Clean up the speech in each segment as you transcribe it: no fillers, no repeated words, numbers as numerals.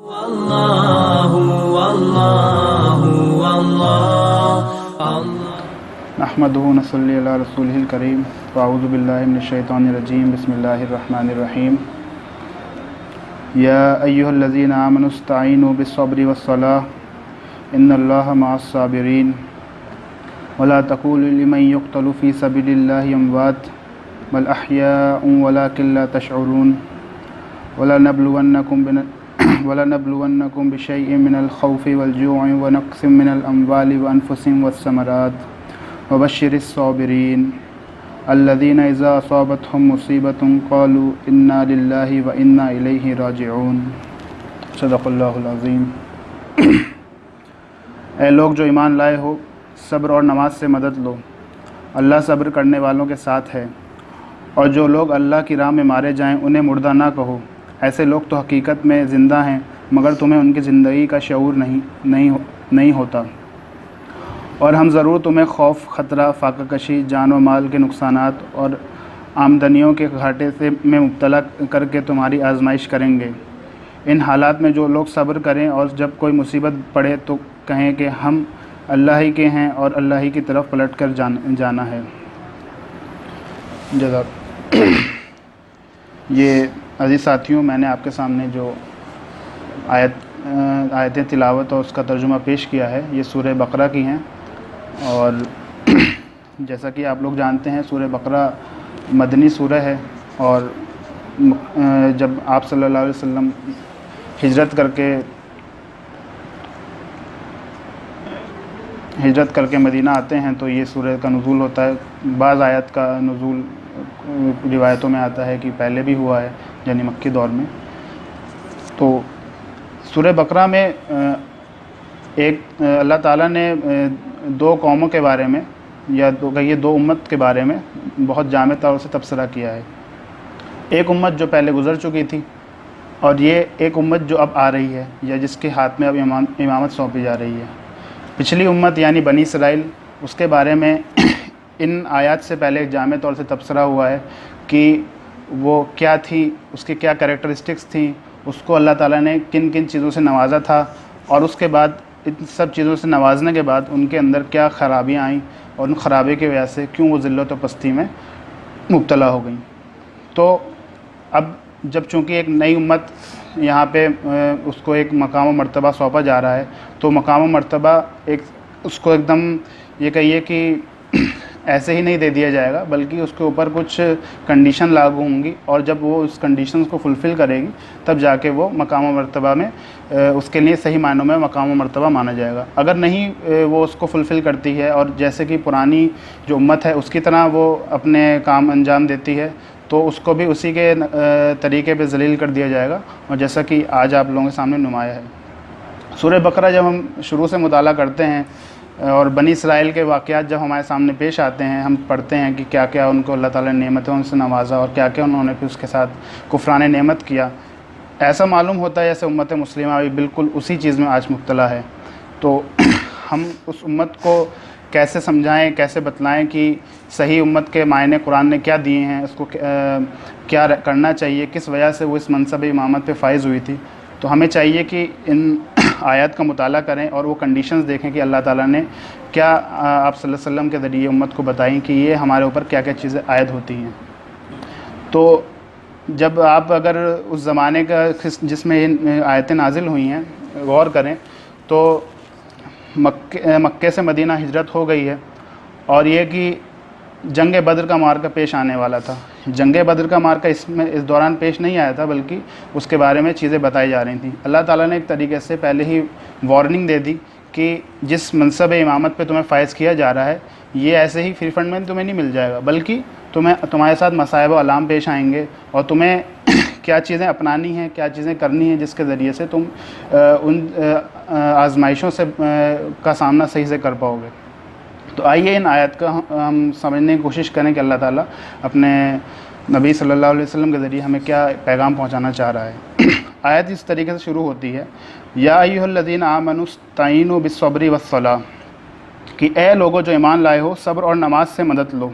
نحمدہ و نصلی علی رسولہ الکریم واعوذ باللہ من الشیطان الرجیم بسم اللہ الرحمن الرحیم یا ایہا الذین آمنوا استعینوا بالصبر والصلاۃ ان اللہ مع الصابرین ولا تقولوا لمن یقتل فی سبیل اللہ اموات بل احیاء ولکن لا تشعرون ولنبلونکم بشیء من الخوف والجوع ونقص من الاموال والانفس والثمرات وبشر الصابرین الذین اذا اصابتهم مصیبۃ قالوا انا للہ وانا الیہ راجعون۔ صدق اللہ العظیم۔ اے لوگ جو ایمان لائے ہو، صبر اور نماز سے مدد لو، اللہ صبر کرنے والوں کے ساتھ ہے۔ اور جو لوگ اللہ کی راہ میں مارے جائیں انہیں مردہ نہ کہو، ایسے لوگ تو حقیقت میں زندہ ہیں مگر تمہیں ان کی زندگی کا شعور نہیں ہوتا۔ اور ہم ضرور تمہیں خوف، خطرہ، فاقہ کشی، جان و مال کے نقصانات اور آمدنیوں کے گھاٹے میں مبتلا کر کے تمہاری آزمائش کریں گے۔ ان حالات میں جو لوگ صبر کریں اور جب کوئی مصیبت پڑے تو کہیں کہ ہم اللہ ہی کے ہیں اور اللہ ہی کی طرف پلٹ کر جانا ہے۔ جزاک۔ یہ عزیز ساتھیوں، میں نے آپ کے سامنے جو آیتیں تلاوت اور اس کا ترجمہ پیش کیا ہے، یہ سورہ بقرہ کی ہیں۔ اور جیسا کہ آپ لوگ جانتے ہیں، سورہ بقرہ مدنی سورہ ہے، اور جب آپ صلی اللہ علیہ وسلم ہجرت کر کے مدینہ آتے ہیں تو یہ سورہ کا نزول ہوتا ہے۔ بعض آیت کا نزول روایتوں میں آتا ہے کہ پہلے بھی ہوا ہے، یعنی مکی دور میں۔ تو سورہ بقرہ میں اللہ تعالیٰ نے دو قوموں کے بارے میں، یا کہیے دو امت کے بارے میں بہت جامع طور سے تبصرہ کیا ہے۔ ایک امت جو پہلے گزر چکی تھی، اور یہ ایک امت جو اب آ رہی ہے، یا جس کے ہاتھ میں اب امامت سونپی جا رہی ہے۔ پچھلی امت یعنی بنی اسرائیل، اس کے بارے میں ان آیات سے پہلے جامع طور سے تبصرہ ہوا ہے کہ وہ کیا تھی، اس کے کیا کریکٹرسٹکس تھیں، اس کو اللہ تعالیٰ نے کن کن چیزوں سے نوازا تھا، اور اس کے بعد ان سب چیزوں سے نوازنے کے بعد ان کے اندر کیا خرابیاں آئیں، اور ان خرابی کی وجہ سے کیوں وہ ذلت و پستی میں مبتلا ہو گئیں۔ تو اب جب چونکہ ایک نئی امت یہاں پہ اس کو ایک مقام و مرتبہ سونپا جا رہا ہے، تو مقام و مرتبہ اس کو ایک دم یہ کہیے کہ ایسے ہی نہیں دے دیا جائے گا، بلکہ اس کے اوپر کچھ کنڈیشن لاگو ہوں گی، اور جب وہ اس کنڈیشنز کو فلفل کرے گی تب جا کے وہ مقام و مرتبہ میں اس کے لیے صحیح معنوں میں مقام و مرتبہ مانا جائے گا۔ اگر نہیں وہ اس کو فلفل کرتی ہے، اور جیسے کہ پرانی جو امت ہے اس کی طرح وہ اپنے کام انجام دیتی ہے، تو اس کو بھی اسی کے طریقے پہ ذلیل کر دیا جائے گا، اور جیسا کہ آج آپ لوگوں کے سامنے نمایاں ہے۔ سورہ بقرہ جب ہم شروع سے مطالعہ کرتے ہیں اور بنی اسرائیل کے واقعات جب ہمارے سامنے پیش آتے ہیں، ہم پڑھتے ہیں کہ کیا کیا ان کو اللہ تعالیٰ نے نعمتوں ان سے نوازا، اور کیا کیا انہوں نے پھر اس کے ساتھ کفران نعمت کیا۔ ایسا معلوم ہوتا ہے جیسے امت مسلمہ بھی بالکل اسی چیز میں آج مبتلا ہے۔ تو ہم اس امت کو کیسے سمجھائیں، کیسے بتلائیں کہ صحیح امت کے معنی قرآن نے کیا دیے ہیں، اس کو کیا کرنا چاہیے، کس وجہ سے وہ اس منصب امامت پہ فائز ہوئی تھی۔ تو ہمیں چاہیے کہ ان آیات کا مطالعہ کریں اور وہ کنڈیشنز دیکھیں کہ اللہ تعالیٰ نے کیا آپ صلی اللہ علیہ وسلم کے ذریعے امت کو بتائیں کہ یہ ہمارے اوپر کیا کیا چیزیں عائد ہوتی ہیں۔ تو جب آپ اگر اس زمانے کا جس میں آیتیں نازل ہوئی ہیں غور کریں، تو مکے سے مدینہ ہجرت ہو گئی ہے، اور یہ کہ جنگ بدر کا معرکہ پیش آنے والا تھا۔ جنگ بدر کا معرکہ اس دوران پیش نہیں آیا تھا، بلکہ اس کے بارے میں چیزیں بتائی جا رہی تھیں۔ اللہ تعالیٰ نے ایک طریقے سے پہلے ہی وارننگ دے دی کہ جس منصب امامت پہ تمہیں فائز کیا جا رہا ہے، یہ ایسے ہی فری فنڈ میں تمہیں نہیں مل جائے گا، بلکہ تمہارے ساتھ مصائب و علام پیش آئیں گے، اور تمہیں کیا چیزیں اپنانی ہیں، کیا چیزیں کرنی ہیں، جس کے ذریعے سے تم ان آزمائشوں کا سامنا صحیح سے کر پاؤ گے۔ تو آئیے ان آیت کا ہم سمجھنے کی کوشش کریں کہ اللہ تعالیٰ اپنے نبی صلی اللہ علیہ وسلم کے ذریعے ہمیں کیا پیغام پہنچانا چاہ رہا ہے۔ آیت اس طریقے سے شروع ہوتی ہے، یا ایھا الذین آمنوا استعینوا بالصبر والصلاۃ، کہ اے لوگوں جو ایمان لائے ہو، صبر اور نماز سے مدد لو۔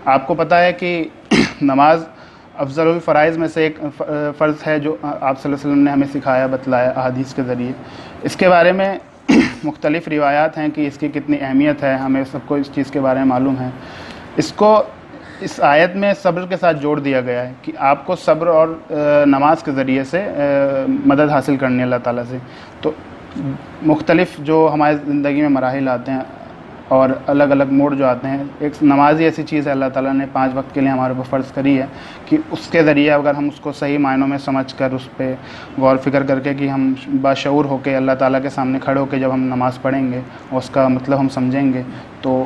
آپ کو پتہ ہے کہ نماز افضل الفرائض میں سے ایک فرض ہے جو آپ صلی اللہ علیہ وسلم نے ہمیں سکھایا بتلایا احادیث کے ذریعے. اس کے بارے میں مختلف روایات ہیں کہ اس کی کتنی اہمیت ہے, ہمیں سب کو اس چیز کے بارے میں معلوم ہے. اس کو اس آیت میں صبر کے ساتھ جوڑ دیا گیا ہے کہ آپ کو صبر اور نماز کے ذریعے سے مدد حاصل کرنی ہے اللہ تعالیٰ سے. تو مختلف جو ہماری زندگی میں مراحل آتے ہیں اور الگ الگ موڈ جو آتے ہیں, ایک نماز ہی ایسی چیز ہے اللہ تعالیٰ نے 5 وقت کے لیے ہمارے اوپر فرض کری ہے کہ اس کے ذریعے اگر ہم اس کو صحیح معنوں میں سمجھ کر اس پہ غور فکر کر کے کہ ہم باشعور ہو کے اللہ تعالیٰ کے سامنے کھڑے ہو کے جب ہم نماز پڑھیں گے اور اس کا مطلب ہم سمجھیں گے تو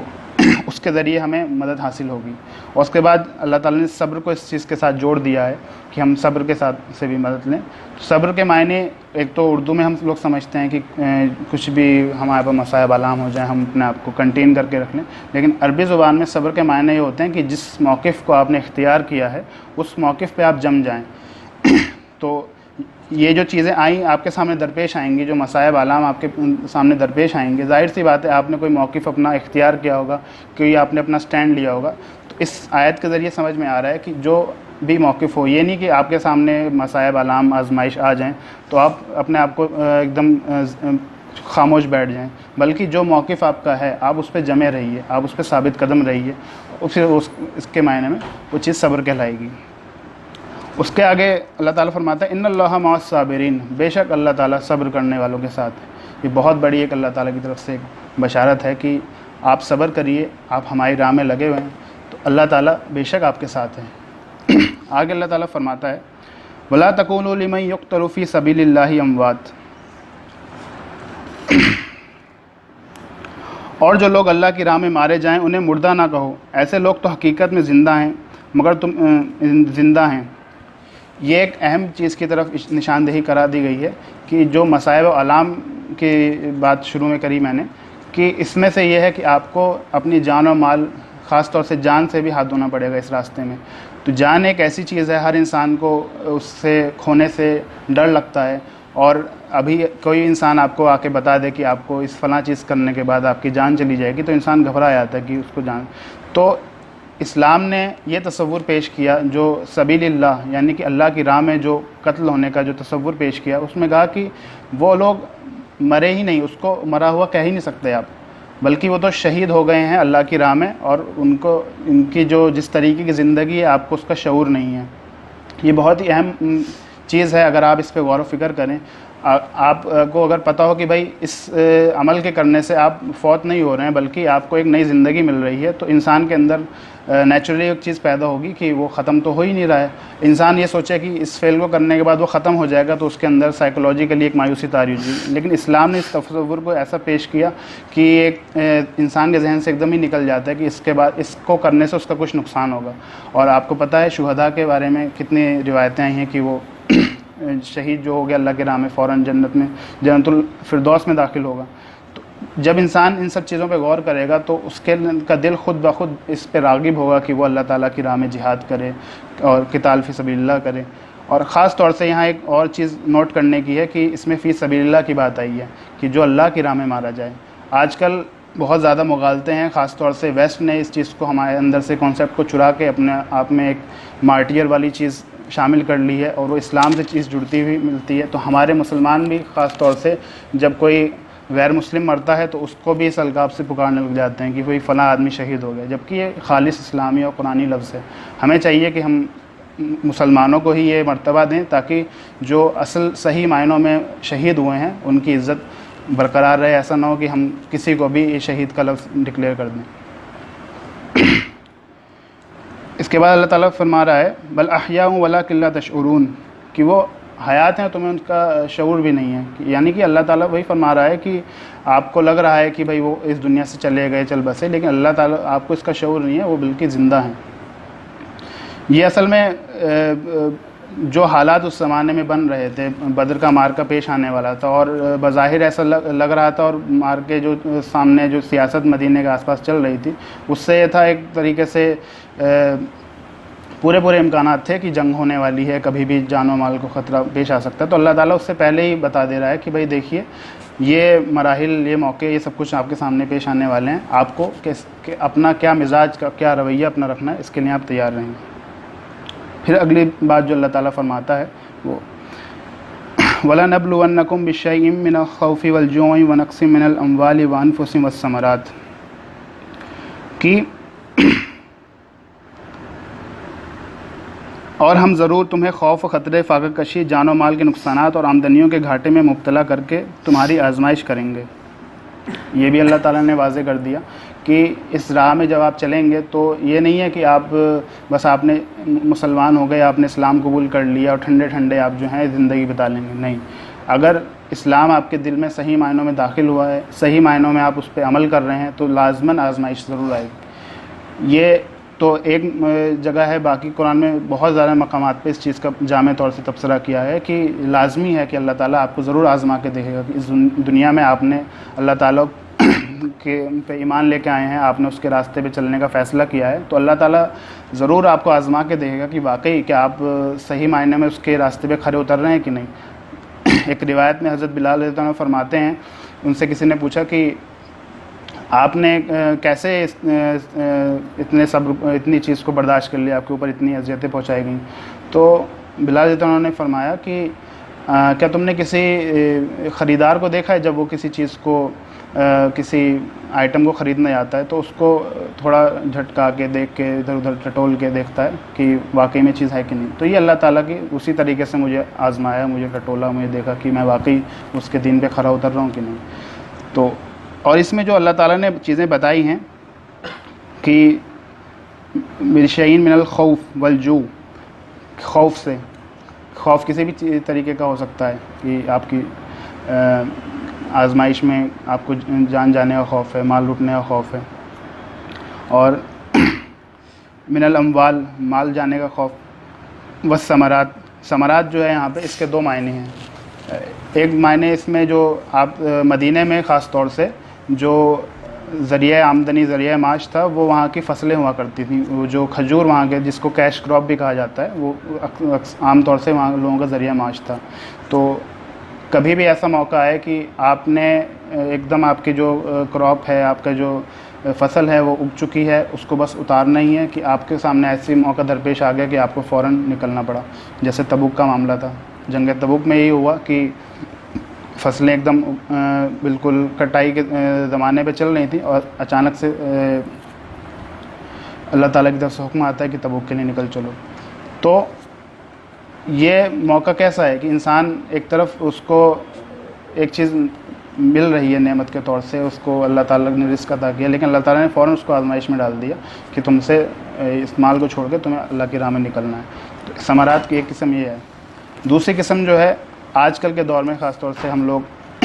اس کے ذریعے ہمیں مدد حاصل ہوگی. اور اس کے بعد اللہ تعالیٰ نے صبر کو اس چیز کے ساتھ جوڑ دیا ہے کہ ہم صبر کے ساتھ سے بھی مدد لیں. صبر کے معنی ایک تو اردو میں ہم لوگ سمجھتے ہیں کہ کچھ بھی ہمارے پاس مصائب علام ہو جائیں ہم اپنے آپ کو کنٹین کر کے رکھ لیں, لیکن عربی زبان میں صبر کے معنی یہ ہوتے ہیں کہ جس موقف کو آپ نے اختیار کیا ہے اس موقف پہ آپ جم جائیں. تو یہ جو چیزیں آئیں آپ کے سامنے درپیش آئیں گی, جو مصائب علام آپ کے سامنے درپیش آئیں گے, ظاہر سی بات ہے آپ نے کوئی موقف اپنا اختیار کیا ہوگا, کوئی آپ نے اپنا سٹینڈ لیا ہوگا. تو اس آیت کے ذریعے سمجھ میں آ رہا ہے کہ جو بھی موقف ہو, یہ نہیں کہ آپ کے سامنے مصائب علام آزمائش آ جائیں تو آپ اپنے آپ کو ایک دم خاموش بیٹھ جائیں, بلکہ جو موقف آپ کا ہے آپ اس پہ جمے رہیے, آپ اس پہ ثابت قدم رہیے, اور پھر اس کے معنی میں وہ چیز صبر کہلائے گی. اس کے آگے اللہ تعالیٰ فرماتا ہے ان اللہ مع الصابرین, بے شک اللہ تعالیٰ صبر کرنے والوں کے ساتھ ہے. یہ بہت بڑی ایک اللہ تعالیٰ کی طرف سے ایک بشارت ہے کہ آپ صبر کریے, آپ ہماری راہ میں لگے ہوئے ہیں تو اللہ تعالیٰ بے شک آپ کے ساتھ ہے. آگے اللہ تعالیٰ فرماتا ہے وَلَا تَكُونُوا لِمَن يُقْتَلُ فِي سَبِيلِ اللَّهِ أَمْوَاتٌ, اور جو لوگ اللہ کی راہ میں مارے جائیں انہیں مردہ نہ کہو, ایسے لوگ تو حقیقت میں زندہ ہیں مگر تم زندہ ہیں. یہ ایک اہم چیز کی طرف نشاندہی کرا دی گئی ہے کہ جو مصائب و علام کی بات شروع میں کری میں نے, کہ اس میں سے یہ ہے کہ آپ کو اپنی جان و مال, خاص طور سے جان سے بھی ہاتھ دھونا پڑے گا اس راستے میں. تو جان ایک ایسی چیز ہے, ہر انسان کو اس سے کھونے سے ڈر لگتا ہے, اور ابھی کوئی انسان آپ کو آ کے بتا دے کہ آپ کو اس فلاں چیز کرنے کے بعد آپ کی جان چلی جائے گی تو انسان گھبرا جاتا ہے کہ اس کو جان. تو اسلام نے یہ تصور پیش کیا جو سبیل اللہ یعنی کہ اللہ کی راہ میں جو قتل ہونے کا جو تصور پیش کیا, اس میں کہا کہ وہ لوگ مرے ہی نہیں, اس کو مرا ہوا کہہ ہی نہیں سکتے آپ, بلکہ وہ تو شہید ہو گئے ہیں اللہ کی راہ میں, اور ان کی جو جس طریقے کی زندگی ہے آپ کو اس کا شعور نہیں ہے. یہ بہت ہی اہم چیز ہے اگر آپ اس پہ غور و فکر کریں. آپ کو اگر پتہ ہو کہ بھائی اس عمل کے کرنے سے آپ فوت نہیں ہو رہے ہیں بلکہ آپ کو ایک نئی زندگی مل رہی ہے, تو انسان کے اندر نیچرلی ایک چیز پیدا ہوگی کہ وہ ختم تو ہو ہی نہیں رہا ہے. انسان یہ سوچے کہ اس فعل کو کرنے کے بعد وہ ختم ہو جائے گا تو اس کے اندر سائیکولوجیکلی ایک مایوسی طاری ہوگی, لیکن اسلام نے اس تصور کو ایسا پیش کیا کہ ایک انسان کے ذہن سے ایک دم ہی نکل جاتا ہے کہ اس کے بعد اس کو کرنے سے اس کا کچھ نقصان ہوگا. اور آپ کو پتہ ہے شہداء کے بارے میں کتنی روایتیں آئی ہیں کہ وہ شہید جو ہو گیا اللہ کے راہ میں فوراً جنت میں جنت الفردوس میں داخل ہوگا. تو جب انسان ان سب چیزوں پہ غور کرے گا تو اس کا دل خود بخود اس پہ راغب ہوگا کہ وہ اللہ تعالیٰ کی راہ میں جہاد کرے اور قتال فی سبیل اللہ کرے. اور خاص طور سے یہاں ایک اور چیز نوٹ کرنے کی ہے کہ اس میں فی سبیل اللہ کی بات آئی ہے کہ جو اللہ کی راہ میں مارا جائے. آج کل بہت زیادہ مغالطے ہیں, خاص طور سے ویسٹ نے اس چیز کو ہمارے اندر سے کانسیپٹ کو چرا کے اپنے آپ میں ایک مارٹیر والی چیز شامل کر لی ہے, اور وہ اسلام سے چیز جڑتی ہوئی ملتی ہے. تو ہمارے مسلمان بھی خاص طور سے جب کوئی غیر مسلم مرتا ہے تو اس کو بھی اس القاب سے پکارنے لگ جاتے ہیں کہ کوئی فلاں آدمی شہید ہو گیا, جبکہ یہ خالص اسلامی اور قرآنی لفظ ہے. ہمیں چاہیے کہ ہم مسلمانوں کو ہی یہ مرتبہ دیں تاکہ جو اصل صحیح معنوں میں شہید ہوئے ہیں ان کی عزت برقرار رہے. ایسا نہ ہو کہ ہم کسی کو بھی یہ شہید کا لفظ ڈکلیئر کر دیں. اس کے بعد اللہ تعالیٰ فرما رہا ہے بل احیاء ولکن لا تشعرون, کہ وہ حیات ہیں تمہیں ان کا شعور بھی نہیں ہے. یعنی کہ اللہ تعالیٰ وہی فرما رہا ہے کہ آپ کو لگ رہا ہے کہ بھائی وہ اس دنیا سے چلے گئے چل بسے, لیکن اللہ تعالیٰ آپ کو اس کا شعور نہیں ہے, وہ بلکہ زندہ ہیں. یہ اصل میں جو حالات اس زمانے میں بن رہے تھے, بدر کا مارکا پیش آنے والا تھا اور بظاہر ایسا لگ رہا تھا, اور مارکے جو سامنے جو سیاست مدینے کے آس پاس چل رہی تھی اس سے یہ تھا ایک طریقے سے پورے امکانات تھے کہ جنگ ہونے والی ہے, کبھی بھی جان و مال کو خطرہ پیش آ سکتا ہے. تو اللہ تعالیٰ اس سے پہلے ہی بتا دے رہا ہے کہ بھائی دیکھیے یہ مراحل, یہ موقع, یہ سب کچھ آپ کے سامنے پیش آنے والے ہیں, آپ کو کہ اپنا کیا مزاج کا کیا رویہ اپنا رکھنا ہے اس کے لیے آپ تیار رہیں. پھر اگلی بات جو اللہ تعالیٰ فرماتا ہے وہ وَلَنَبْلُوَنَّكُمْ بِشَيْءٍ مِّنَ الْخَوْفِ وَالْجُوعِ وَنَقْصٍ مِّنَ الْأَمْوَالِ وَأَنفُسِهِمْ وَالثَّمَرَاتِ کہ اور ہم ضرور تمہیں خوف و خطرے، فاقہ کشی، جان و مال کے نقصانات اور آمدنیوں کے گھاٹے میں مبتلا کر کے تمہاری آزمائش کریں گے۔ یہ بھی اللہ تعالیٰ نے واضح کر دیا کہ اس راہ میں جب آپ چلیں گے تو یہ نہیں ہے کہ آپ بس آپ نے مسلمان ہو گئے، آپ نے اسلام قبول کر لیا اور ٹھنڈے ٹھنڈے آپ جو ہیں زندگی بتا لیں گے، نہیں۔ اگر اسلام آپ کے دل میں صحیح معنوں میں داخل ہوا ہے، صحیح معنوں میں آپ اس پہ عمل کر رہے ہیں تو لازماً آزمائش ضرور آئے گی۔ یہ تو ایک جگہ ہے، باقی قرآن میں بہت زیادہ مقامات پہ اس چیز کا جامع طور سے تبصرہ کیا ہے کہ لازمی ہے کہ اللہ تعالیٰ آپ کو ضرور آزما کے دیکھے گا کہ اس دنیا میں آپ نے اللہ تعالیٰ کے پہ ایمان لے کے آئے ہیں، آپ نے اس کے راستے پہ چلنے کا فیصلہ کیا ہے، تو اللہ تعالیٰ ضرور آپ کو آزما کے دیکھے گا کہ واقعی کہ آپ صحیح معنی میں اس کے راستے پہ کھڑے اتر رہے ہیں کہ نہیں۔ ایک روایت میں حضرت بلال رضی اللہ عنہ فرماتے ہیں، ان سے کسی نے پوچھا کہ آپ نے کیسے اتنے صبر، اتنی چیز کو برداشت کر لیا، آپ کے اوپر اتنی اذیتیں پہنچائی گئیں؟ تو بلال رضی اللہ عنہ نے فرمایا کہ کیا تم نے کسی خریدار کو دیکھا ہے جب وہ کسی چیز کو، کسی آئٹم کو خریدنے آتا ہے تو اس کو تھوڑا جھٹکا کے دیکھ کے ادھر ادھر ٹٹول کے دیکھتا ہے کہ واقعی میں چیز ہے کہ نہیں؟ تو یہ اللہ تعالیٰ کی اسی طریقے سے مجھے آزمایا، مجھے ٹٹولا، مجھے دیکھا کہ میں واقعی اس کے دین پہ کھرا اتر رہا ہوں کہ نہیں۔ تو اور اس میں جو اللہ تعالیٰ نے چیزیں بتائی ہیں کہ بِشَيْءٍ مِّنَ الْخَوْفِ وَالْجُوعِ، خوف سے، خوف کسی بھی طریقے کا ہو سکتا ہے کہ آپ کی آزمائش میں آپ کو جان جانے کا خوف ہے، مال لوٹنے کا خوف ہے، اور من الاموال، مال جانے کا خوف، والثمرات، ثمرات جو ہے یہاں پہ اس کے دو معنی ہیں۔ ایک معنی اس میں جو آپ مدینہ میں خاص طور سے جو ذریعہ آمدنی، ذریعہ معاش تھا وہ وہاں کی فصلیں ہوا کرتی تھیں، وہ جو کھجور وہاں کے، جس کو کیش کراپ بھی کہا جاتا ہے، وہ عام طور سے وہاں لوگوں کا ذریعہ معاش تھا۔ تو کبھی بھی ایسا موقع ہے کہ آپ نے ایک دم آپ کی جو کراپ ہے، آپ کا جو فصل ہے وہ اگ چکی ہے، اس کو بس اتارنا ہی ہے کہ آپ کے سامنے ایسی موقع درپیش آ گیا کہ آپ کو فوراً نکلنا پڑا، جیسے تبوک کا معاملہ تھا۔ جنگ تبوک میں یہی ہوا کہ فصلیں ایک دم بالکل کٹائی کے زمانے پہ چل رہی تھیں اور اچانک سے اللہ تعالیٰ کی طرف سے حکم آتا ہے کہ تبوک کے لیے نکل چلو۔ تو یہ موقع کیسا ہے کہ انسان ایک طرف اس کو ایک چیز مل رہی ہے نعمت کے طور سے، اس کو اللہ تعالیٰ نے رزق عطا کیا، لیکن اللہ تعالیٰ نے فوراً اس کو آزمائش میں ڈال دیا کہ تم سے اس مال کو چھوڑ کے تمہیں اللہ کی راہ میں نکلنا ہے۔ تو ثمرات کی ایک قسم یہ ہے۔ دوسری قسم جو ہے آج کل کے دور میں خاص طور سے ہم لوگ،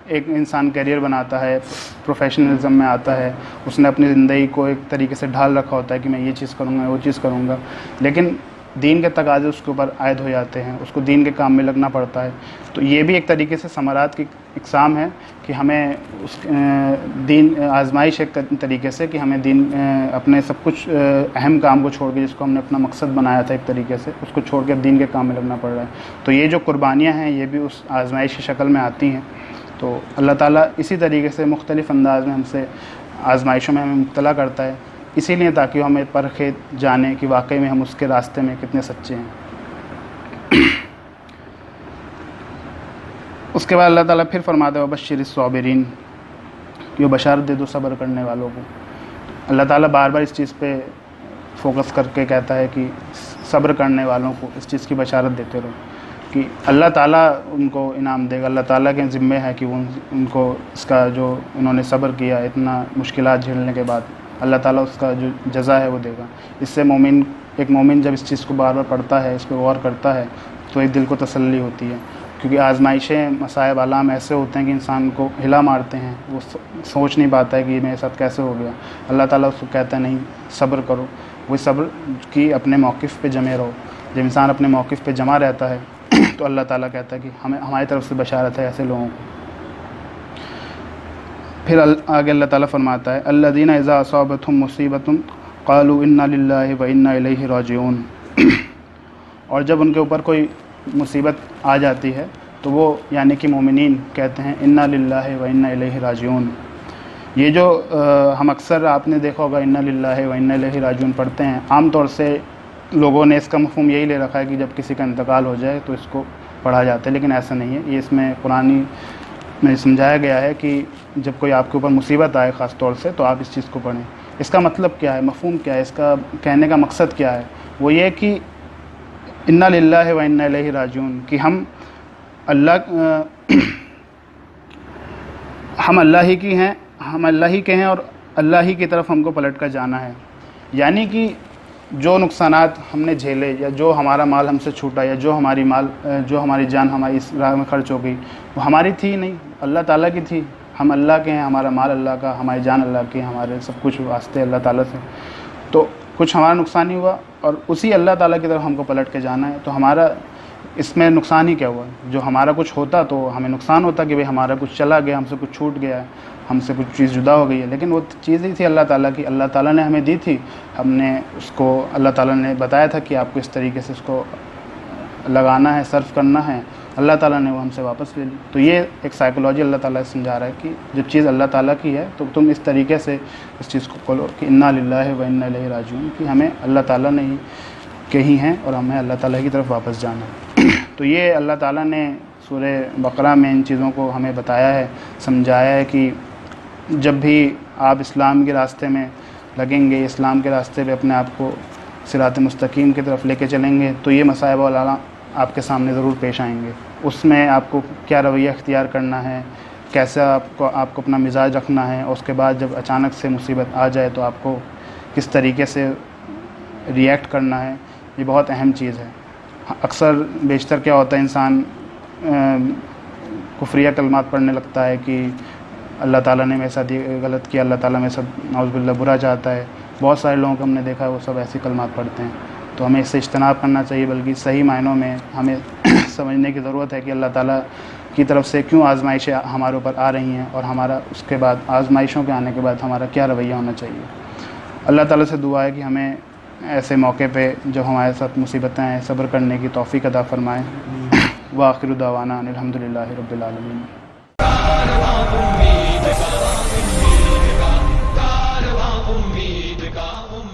ایک انسان کیریئر بناتا ہے، پروفیشنلزم میں آتا ہے، اس نے اپنی زندگی کو ایک طریقے سے ڈھال رکھا ہوتا ہے کہ میں یہ چیز کروں گا، وہ چیز کروں گا، لیکن دین کے تقاضے اس کے اوپر عائد ہو جاتے ہیں، اس کو دین کے کام میں لگنا پڑتا ہے۔ تو یہ بھی ایک طریقے سے ثمرات کی اقسام ہے کہ ہمیں اس دین آزمائش ایک طریقے سے کہ ہمیں دین اپنے سب کچھ اہم کام کو چھوڑ کے، جس کو ہم نے اپنا مقصد بنایا تھا ایک طریقے سے، اس کو چھوڑ کے دین کے کام میں لگنا پڑ رہا ہے۔ تو یہ جو قربانیاں ہیں یہ بھی اس آزمائش کی شکل میں آتی ہیں۔ تو اللہ تعالیٰ اسی طریقے سے مختلف انداز میں ہم سے آزمائشوں میں ہمیں مبتلا کرتا ہے، اسی لیے تاکہ ہمیں پرکھے جانیں کہ واقعی میں ہم اس کے راستے میں کتنے سچے ہیں۔ اس کے بعد اللہ تعالیٰ پھر فرماتا ہے وبشر الصابرین، کہ وہ بشارت دے دو صبر کرنے والوں کو۔ اللہ تعالیٰ بار بار اس چیز پہ فوکس کر کے کہتا ہے کہ صبر کرنے والوں کو اس چیز کی بشارت دیتے رہو کہ اللہ تعالیٰ ان کو انعام دے گا، اللہ تعالیٰ کے ذمہ ہے کہ وہ ان کو اس کا جو انہوں نے صبر کیا اتنا مشکلات جھیلنے کے بعد، اللہ تعالیٰ اس کا جو جزا ہے وہ دے گا۔ اس سے ایک مومن جب اس چیز کو بار بار پڑھتا ہے، اس پہ غور کرتا ہے، تو ایک دل کو تسلی ہوتی ہے، کیونکہ آزمائشیں، مصائب، آلام ایسے ہوتے ہیں کہ انسان کو ہلا مارتے ہیں، وہ سوچ نہیں پاتا ہے کہ یہ میرے ساتھ کیسے ہو گیا۔ اللہ تعالیٰ اس کو کہتا ہے نہیں، صبر کرو، وہ صبر کی اپنے موقف پہ جمے رہو۔ جب انسان اپنے موقف پہ جمع رہتا ہے تو اللہ تعالیٰ کہتا ہے کہ ہماری طرف سے بشارت ہے ایسے لوگوں کو۔ پھر آگے اللہ تعالیٰ فرماتا ہے الذین اذا اصابتہم مصیبۃ قالوا انا للہ وانا الیہ راجعون، اور جب ان کے اوپر کوئی مصیبت آ جاتی ہے تو وہ یعنی کہ مومنین کہتے ہیں انا للہ وانا الیہ راجعون۔ یہ جو ہم اکثر، آپ نے دیکھا ہوگا انا للہ وانا الیہ راجعون پڑھتے ہیں، عام طور سے لوگوں نے اس کا مفہوم یہی لے رکھا ہے کہ جب کسی کا انتقال ہو جائے تو اس کو پڑھا جاتا ہے، لیکن ایسا نہیں ہے۔ یہ اس میں قرآن میں سمجھایا گیا ہے کہ جب کوئی آپ کے اوپر مصیبت آئے خاص طور سے تو آپ اس چیز کو پڑھیں۔ اس کا مطلب کیا ہے، مفہوم کیا ہے، اس کا کہنے کا مقصد کیا ہے؟ وہ یہ کہ انا للہ و انا الیہ راجعون، کہ ہم اللہ ہی کی ہیں، ہم اللہ ہی کے ہیں اور اللہ ہی کی طرف ہم کو پلٹ کر جانا ہے۔ یعنی کہ جو نقصانات ہم نے جھیلے، یا جو ہمارا مال ہم سے چھوٹا، یا جو ہماری جان ہماری اس راہ میں خرچ ہو گئی، وہ ہماری تھی نہیں، اللہ تعالیٰ کی تھی۔ ہم اللہ کے ہیں، ہمارا مال اللہ کا، ہماری جان اللہ کی، ہمارے سب کچھ واسطے اللہ تعالیٰ سے۔ تو کچھ ہمارا نقصان ہی ہوا اور اسی اللہ تعالیٰ کی طرف ہم کو پلٹ کے جانا ہے۔ تو ہمارا اس میں نقصان ہی کیا ہوا؟ جو ہمارا کچھ ہوتا تو ہمیں نقصان ہوتا کہ بھئی ہمارا کچھ چلا گیا، ہم سے کچھ چھوٹ گیا ہے، ہم سے کچھ چیز جدا ہو گئی ہے، لیکن وہ چیز ہی تھی اللہ تعالیٰ کی، اللہ تعالیٰ نے ہمیں دی تھی، ہم نے اس کو، اللہ تعالیٰ نے بتایا تھا کہ آپ کو اس طریقے سے اس کو لگانا ہے، صرف کرنا ہے، اللہ تعالیٰ نے وہ ہم سے واپس لے لی۔ تو یہ ایک سائیکولوجی اللہ تعالیٰ سے سمجھا رہا ہے کہ جب چیز اللہ تعالیٰ کی ہے تو تم اس طریقے سے اس چیز کو کھولو کہ انا للہ و انا الیہ راجعون، کہ ہمیں اللہ تعالیٰ نے کے ہی ہیں اور ہمیں اللہ تعالیٰ کی طرف واپس جانا ہے۔ تو یہ اللہ تعالیٰ نے سورہ بقرہ میں ان چیزوں کو ہمیں بتایا ہے، سمجھایا ہے کہ جب بھی آپ اسلام کے راستے میں لگیں گے، اسلام کے راستے پہ اپنے آپ کو صراط مستقیم کی طرف لے کے چلیں گے تو یہ مصائب و آلام آپ کے سامنے ضرور پیش آئیں گے۔ اس میں آپ کو کیا رویہ اختیار کرنا ہے، کیسا آپ کو اپنا مزاج رکھنا ہے، اور اس کے بعد جب اچانک سے مصیبت آ جائے تو آپ کو کس طریقے سے ریئیکٹ کرنا ہے، یہ بہت اہم چیز ہے۔ اکثر بیشتر کیا ہوتا ہے، انسان کفریہ کلمات پڑھنے لگتا ہے کہ اللہ تعالیٰ نے میرے ساتھ یہ غلط کیا، اللہ تعالیٰ میرے ساتھ نعوذ باللہ برا چاہتا ہے۔ بہت سارے لوگوں کو ہم نے دیکھا ہے وہ سب ایسی کلمات پڑھتے ہیں، تو ہمیں اس سے اجتناب کرنا چاہیے، بلکہ صحیح معنوں میں ہمیں سمجھنے کی ضرورت ہے کہ اللہ تعالیٰ کی طرف سے کیوں آزمائشیں ہمارے اوپر آ رہی ہیں، اور ہمارا اس کے بعد آزمائشوں کے آنے کے بعد ہمارا کیا رویہ ہونا چاہیے۔ اللہ تعالیٰ سے دعا ہے کہ ہمیں ایسے موقع پہ جب ہمارے ساتھ مصیبتیں ہیں صبر کرنے کی توفیق عطا فرمائے۔ وآخر دعوانا ان الحمد للہ رب العالمین۔